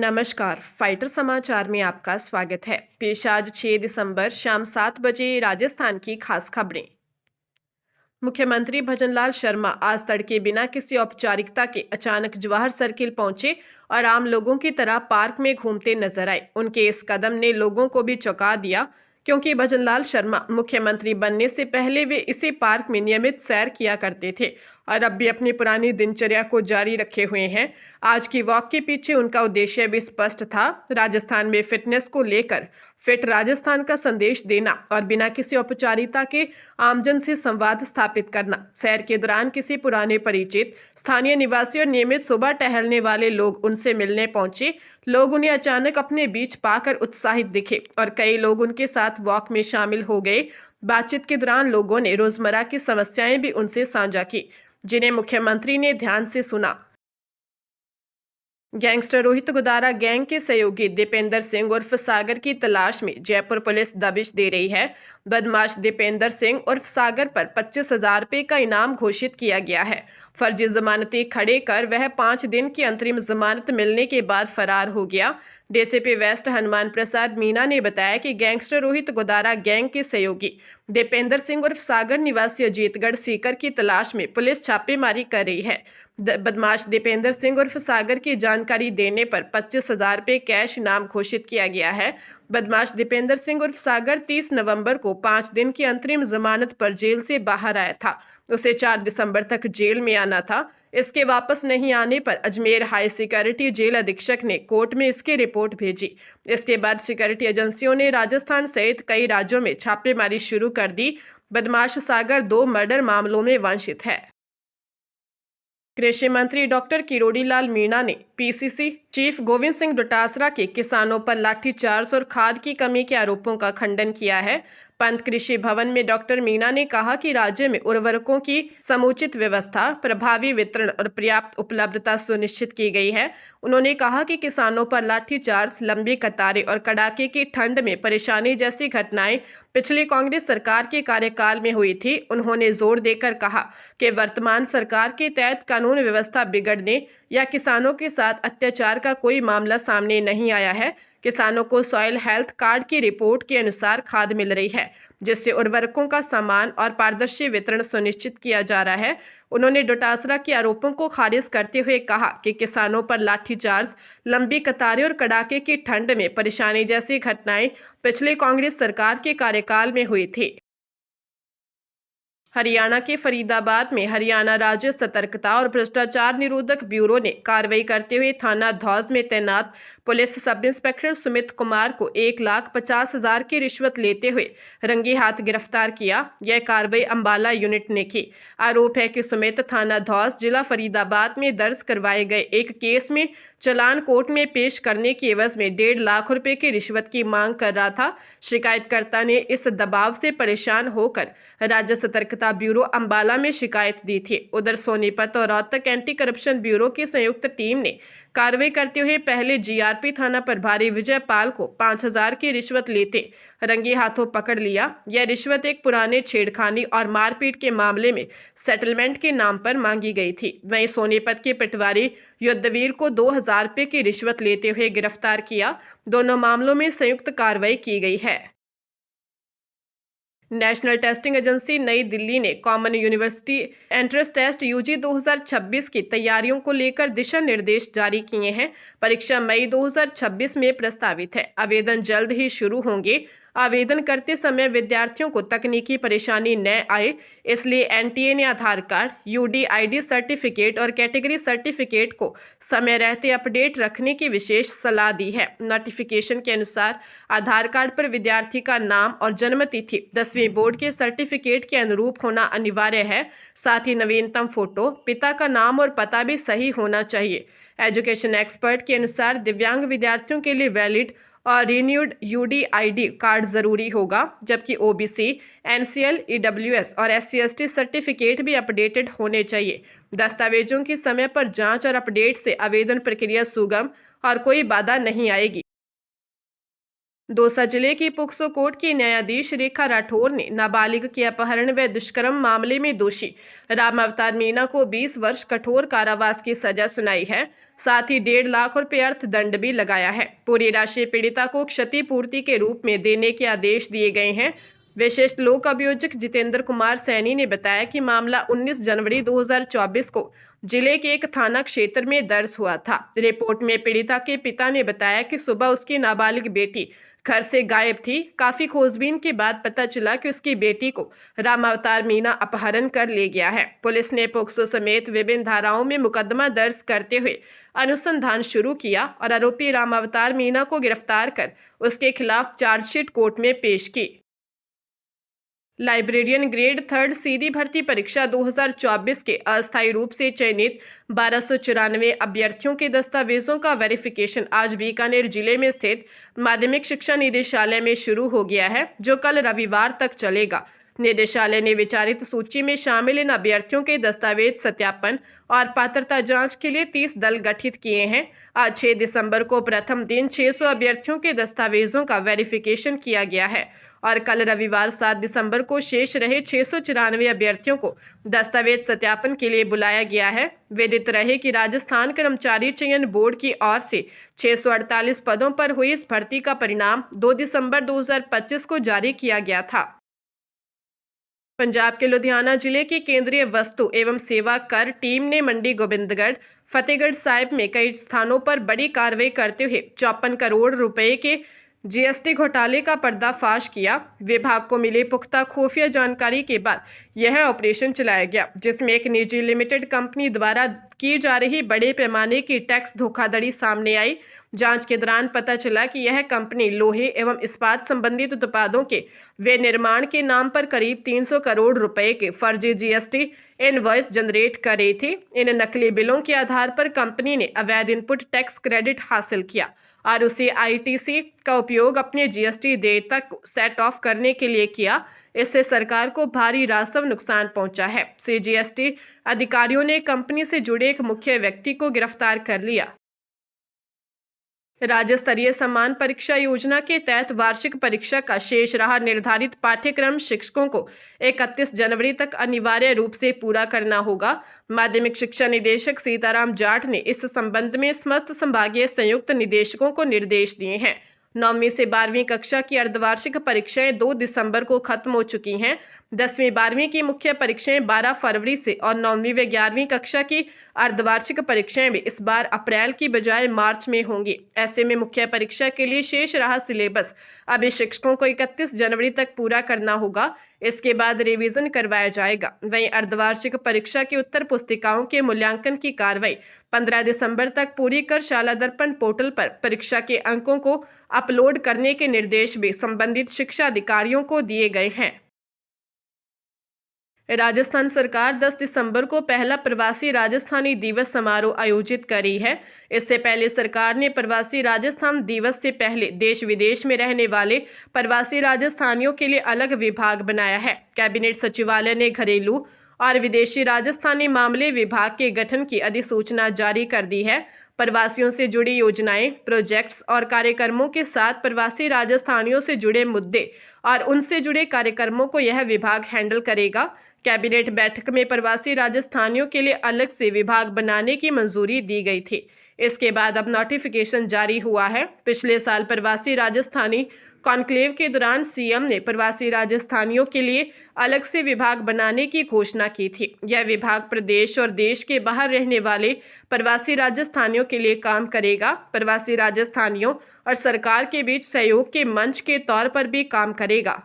नमस्कार, फाइटर समाचार में आपका स्वागत है। पेश आज 6 दिसंबर शाम 7 बजे राजस्थान की खास खबरें। मुख्यमंत्री भजनलाल शर्मा आज तड़के बिना किसी औपचारिकता के अचानक जवाहर सर्किल पहुंचे और आम लोगों की तरह पार्क में घूमते नजर आए। उनके इस कदम ने लोगों को भी चौंका दिया, क्योंकि भजनलाल शर्मा मुख्यमंत्री बनने से पहले वे इसी पार्क में नियमित सैर किया करते थे और अब भी अपनी पुरानी दिनचर्या को जारी रखे हुए हैं। आज की वॉक के पीछे उनका उद्देश्य भी स्पष्ट था, राजस्थान में फिटनेस को लेकर फिट राजस्थान का संदेश देना और बिना किसी औपचारिकता के आमजन से संवाद स्थापित करना। सैर के दौरान किसी पुराने परिचित, स्थानीय निवासी और नियमित सुबह टहलने वाले लोग उनसे मिलने पहुंचे। लोग उन्हें अचानक अपने बीच पाकर उत्साहित दिखे और कई लोग उनके साथ वॉक में शामिल हो गए। बातचीत के दौरान लोगों ने रोजमर्रा की समस्याएं भी उनसे साझा की, जिन्हें मुख्यमंत्री ने ध्यान से सुना। गैंगस्टर रोहित गुदारा गैंग के सहयोगी दीपेंद्र सिंह उर्फ सागर की तलाश में जयपुर पुलिस दबिश दे रही है। बदमाश दीपेंद्र सिंह उर्फ सागर पर 25,000 रुपये का इनाम घोषित किया गया है। फर्जी जमानती खड़े कर वह 5 दिन की अंतरिम जमानत मिलने के बाद फरार हो गया। डीसीपी वेस्ट हनुमान प्रसाद मीना ने बताया कि गैंगस्टर रोहित गुदारा गैंग के सहयोगी दीपेंद्र सिंह उर्फ सागर निवासी अजीतगढ़ सीकर की तलाश में पुलिस छापेमारी कर रही है। बदमाश दीपेंद्र सिंह उर्फ सागर की जानकारी देने पर 25,000 रुपये कैश इनाम घोषित किया गया है। बदमाश दीपेंद्र सिंह उर्फ सागर 30 नवंबर को 5 दिन की अंतरिम जमानत पर जेल से बाहर आया था। उसे 4 दिसंबर तक जेल में आना था। इसके वापस नहीं आने पर अजमेर हाई सिक्योरिटी जेल अधीक्षक ने कोर्ट में इसकी रिपोर्ट भेजी। इसके बाद सिक्योरिटी एजेंसियों ने राजस्थान सहित कई राज्यों में छापेमारी शुरू कर दी। बदमाश सागर 2 मर्डर मामलों में वंचित है। कृषि मंत्री डॉक्टर किरोड़ी लाल मीणा ने पीसीसी चीफ गोविंद सिंह डोटासरा के किसानों पर लाठीचार्ज और खाद की कमी के आरोपों का खंडन किया है। पंत कृषि भवन में डॉक्टर मीणा ने कहा कि राज्य में उर्वरकों की समुचित व्यवस्था, प्रभावी वितरण और पर्याप्त उपलब्धता सुनिश्चित की गई है। उन्होंने कहा कि किसानों पर लाठीचार्ज, लंबी कतारें और कड़ाके की ठंड में परेशानी जैसी घटनाएं पिछली कांग्रेस सरकार के कार्यकाल में हुई थी। उन्होंने जोर देकर कहा कि वर्तमान सरकार के तहत कानून व्यवस्था बिगड़ने या किसानों के साथ अत्याचार का कोई मामला सामने नहीं आया है। किसानों को सॉइल हेल्थ कार्ड की रिपोर्ट के अनुसार खाद मिल रही है, जिससे उर्वरकों का समान और पारदर्शी वितरण सुनिश्चित किया जा रहा है। उन्होंने डोटासरा के आरोपों को खारिज करते हुए कहा कि किसानों पर लाठीचार्ज, लंबी कतारें और कड़ाके की ठंड में परेशानी जैसी घटनाएं पिछले कांग्रेस सरकार के कार्यकाल में हुई थी। हरियाणा के फरीदाबाद में हरियाणा राज्य सतर्कता और भ्रष्टाचार निरोधक ब्यूरो ने कार्रवाई करते हुए थाना धौज में तैनात police sub inspector Sumit Kumar को 1,50,000 की रिश्वत लेते हुए रंगे हाथ गिरफ्तार किया। यह कार्रवाई अंबाला यूनिट ने की। आरोप है कि सुमित थाना धौज जिला फरीदाबाद में दर्ज करवाए गए एक केस में चालान कोर्ट में पेश करने की एवज में 1.5 लाख रुपए की रिश्वत की मांग कर रहा था। शिकायतकर्ता ने इस दबाव से परेशान होकर राज्य सतर्कता ब्यूरो अंबाला में शिकायत दी थी। उधर सोनीपत और रोहतक एंटी करप्शन ब्यूरो की संयुक्त टीम ने कार्रवाई करते हुए पहले जीआरपी थाना प्रभारी विजय पाल को 5,000 की रिश्वत लेते रंगे हाथों पकड़ लिया। यह रिश्वत एक पुराने छेड़खानी और मारपीट के मामले में सेटलमेंट के नाम पर मांगी गई थी। वहीं सोनीपत के पटवारी युद्धवीर को 2,000 रुपये की रिश्वत लेते हुए गिरफ्तार किया। दोनों मामलों में संयुक्त कार्रवाई की गई है। National testing agency New Delhi ने common university entrance test UG 2026 की तैयारियों को लेकर दिशा निर्देश जारी किए हैं। परीक्षा मई 2026 में प्रस्तावित है। आवेदन जल्द ही शुरू होंगे। आवेदन करते समय विद्यार्थियों को तकनीकी परेशानी न आए, इसलिए एनटीए ने आधार कार्ड, यूडीआईडी सर्टिफिकेट और कैटेगरी सर्टिफिकेट को समय रहते अपडेट रखने की विशेष सलाह दी है। नोटिफिकेशन के अनुसार आधार कार्ड पर विद्यार्थी का नाम और जन्म तिथि 10वीं बोर्ड के सर्टिफिकेट के अनुरूप होना अनिवार्य है। साथ ही नवीनतम फोटो, पिता का नाम और पता भी सही होना चाहिए। एजुकेशन एक्सपर्ट के अनुसार दिव्यांग विद्यार्थियों के लिए वैलिड और रिन्यूड यूडीआईडी कार्ड जरूरी होगा, जबकि ओबीसी, एनसीएल, ईडब्ल्यूएस और एससी/एसटी सर्टिफिकेट भी अपडेटेड होने चाहिए। दस्तावेजों की समय पर जांच और अपडेट से आवेदन प्रक्रिया सुगम और कोई बाधा नहीं आएगी। दौसा जिले की पोक्सो कोर्ट की न्यायाधीश रेखा राठौर ने नाबालिग के अपहरण व दुष्कर्म मामले में दोषी राम अवतार मीणा को 20 वर्ष कठोर कारावास की सजा सुनाई है। साथ ही 1.5 लाख रुपए अर्थदंड भी लगाया है। पूरी राशि पीड़िता को क्षतिपूर्ति के रूप में देने के आदेश दिए गए हैं। विशिष्ट लोक अभियोजक जितेंद्र कुमार सैनी ने बताया कि मामला 19 जनवरी 2024 को जिले के एक थाना क्षेत्र में दर्ज हुआ था। रिपोर्ट में पीड़िता के पिता ने बताया कि सुबह उसकी नाबालिग बेटी घर से गायब थी। काफी खोजबीन के बाद पता चला कि उसकी बेटी को राम अवतार मीणा अपहरण कर ले गया है। पुलिस ने पोक्सो समेत विभिन्न धाराओं में मुकदमा दर्ज करते हुए अनुसंधान शुरू किया और आरोपी राम अवतार मीणा को गिरफ्तार कर उसके खिलाफ चार्जशीट कोर्ट में पेश की। लाइब्रेरियन ग्रेड 3 सीधी भर्ती परीक्षा 2024 के अस्थायी रूप से चयनित 1294 अभ्यर्थियों के दस्तावेजों का वेरिफिकेशन आज बीकानेर जिले में स्थित माध्यमिक शिक्षा निदेशालय में शुरू हो गया है, जो कल रविवार तक चलेगा। निदेशालय ने विचारित सूची में शामिल इन अभ्यर्थियों के दस्तावेज सत्यापन और पात्रता जांच के लिए 30 दल गठित किए हैं। आज 6 दिसंबर को प्रथम दिन 600 अभ्यर्थियों के दस्तावेजों का वेरिफिकेशन किया गया है और कल रविवार 7 दिसंबर को शेष रहे 694 अभ्यर्थियों को दस्तावेज सत्यापन के लिए बुलाया गया है। विदित रहे कि राजस्थान कर्मचारी चयन बोर्ड की ओर से 648 पदों पर हुई इस भर्ती का परिणाम 2 दिसंबर 2025 को जारी किया गया था। पंजाब के लुधियाना जिले की केंद्रीय वस्तु एवं सेवा कर टीम ने मंडी गोबिंदगढ़ फतेहगढ़ साहिब में कई स्थानों पर बड़ी कार्रवाई करते हुए 54 करोड़ रुपए के जीएसटी घोटाले का पर्दाफाश किया। विभाग को मिली पुख्ता खुफिया जानकारी के बाद यह ऑपरेशन चलाया गया, जिसमें एक निजी लिमिटेड कंपनी द्वारा की जा रही बड़े पैमाने की टैक्स धोखाधड़ी सामने आई। जांच के दौरान पता चला कि यह कंपनी लोहे एवं इस्पात संबंधित उत्पादों के विनिर्माण के नाम पर करीब 300 करोड़ रुपए के फर्जी जीएसटी इनवॉइस जनरेट कर रही थी। इन नकली बिलों के आधार पर कंपनी ने अवैध इनपुट टैक्स क्रेडिट हासिल किया और उसी आईटीसी का उपयोग अपने जीएसटी देय तक सेट ऑफ करने के लिए किया। इससे सरकार को भारी राजस्व नुकसान पहुंचा है। सीजीएसटी अधिकारियों ने कंपनी से जुड़े एक मुख्य व्यक्ति को गिरफ्तार कर लिया। राज्य स्तरीय समान परीक्षा योजना के तहत वार्षिक परीक्षा का शेष रहा निर्धारित पाठ्यक्रम शिक्षकों को 31 जनवरी तक अनिवार्य रूप से पूरा करना होगा। माध्यमिक शिक्षा निदेशक सीताराम जाट ने इस संबंध में समस्त संभागीय संयुक्त निदेशकों को निर्देश दिए हैं। 9वीं से 12वीं कक्षा की अर्धवार्षिक परीक्षाएं 2 दिसंबर को खत्म हो चुकी हैं। 10वीं 12वीं की मुख्य परीक्षाएं 12 फरवरी से और 9वीं व 11वीं कक्षा की अर्धवार्षिक परीक्षाएं भी इस बार अप्रैल की बजाय मार्च में होंगी। ऐसे में मुख्य परीक्षा के लिए शेष रहा सिलेबस अभी शिक्षकों को 31 जनवरी तक पूरा करना होगा। इसके बाद रिवीजन करवाया जाएगा। वहीं अर्धवार्षिक परीक्षा की उत्तर पुस्तिकाओं के मूल्यांकन की कार्रवाई 15 दिसंबर तक पूरी कर शाला दर्पण पोर्टल पर परीक्षा के अंकों को अपलोड करने के निर्देश भी संबंधित शिक्षा अधिकारियों को दिए गए हैं। राजस्थान सरकार 10 दिसंबर को पहला प्रवासी राजस्थानी दिवस समारोह आयोजित कर रही है। इससे पहले सरकार ने प्रवासी राजस्थान दिवस से पहले देश विदेश में रहने वाले प्रवासी राजस्थानियों के लिए अलग विभाग बनाया है। कैबिनेट सचिवालय ने घरेलू और विदेशी राजस्थानी मामले विभाग के गठन की अधिसूचना जारी कर दी है। प्रवासियों से जुड़ी योजनाएं, प्रोजेक्ट्स और कार्यक्रमों के साथ प्रवासी राजस्थानियों से जुड़े मुद्दे और उनसे जुड़े कार्यक्रमों को यह विभाग हैंडल करेगा। कैबिनेट बैठक में प्रवासी राजस्थानियों के लिए अलग से विभाग बनाने की मंजूरी दी गई थी। इसके बाद अब नोटिफिकेशन जारी हुआ है। पिछले साल प्रवासी राजस्थानी कॉन्क्लेव के दौरान सीएम ने प्रवासी राजस्थानियों के लिए अलग से विभाग बनाने की घोषणा की थी। यह विभाग प्रदेश और देश के बाहर रहने वाले प्रवासी राजस्थानियों के लिए काम करेगा। प्रवासी राजस्थानियों और सरकार के बीच सहयोग के मंच के तौर पर भी काम करेगा।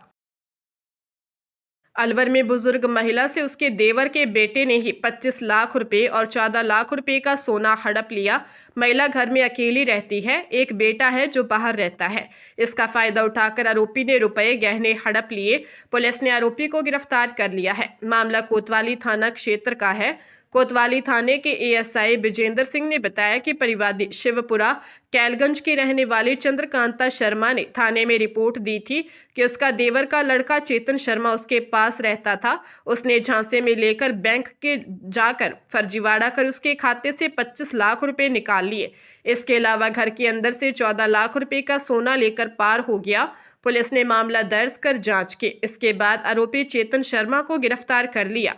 अलवर में बुजुर्ग महिला से उसके देवर के बेटे ने ही 25 लाख रुपए और 14 लाख रुपए का सोना हड़प लिया। महिला घर में अकेली रहती है। एक बेटा है जो बाहर रहता है। इसका फायदा उठाकर आरोपी ने रुपए गहने हड़प लिए। पुलिस ने आरोपी को गिरफ्तार कर लिया है। मामला कोतवाली थाना क्षेत्र का है। कोतवाली थाने के एएसआई विजेंद्र सिंह ने बताया कि परिवादी शिवपुरा कैलगंज के रहने वाले चंद्रकांता शर्मा ने थाने में रिपोर्ट दी थी कि उसका देवर का लड़का चेतन शर्मा उसके पास रहता था। उसने झांसे में लेकर बैंक के जाकर फर्जीवाड़ा कर उसके खाते से 25 लाख रुपए निकाल लिए। इसके अलावा घर के अंदर से 14 लाख रुपए का सोना लेकर पार हो गया। पुलिस ने मामला दर्ज कर जांच की। इसके बाद आरोपी चेतन शर्मा को गिरफ्तार कर लिया।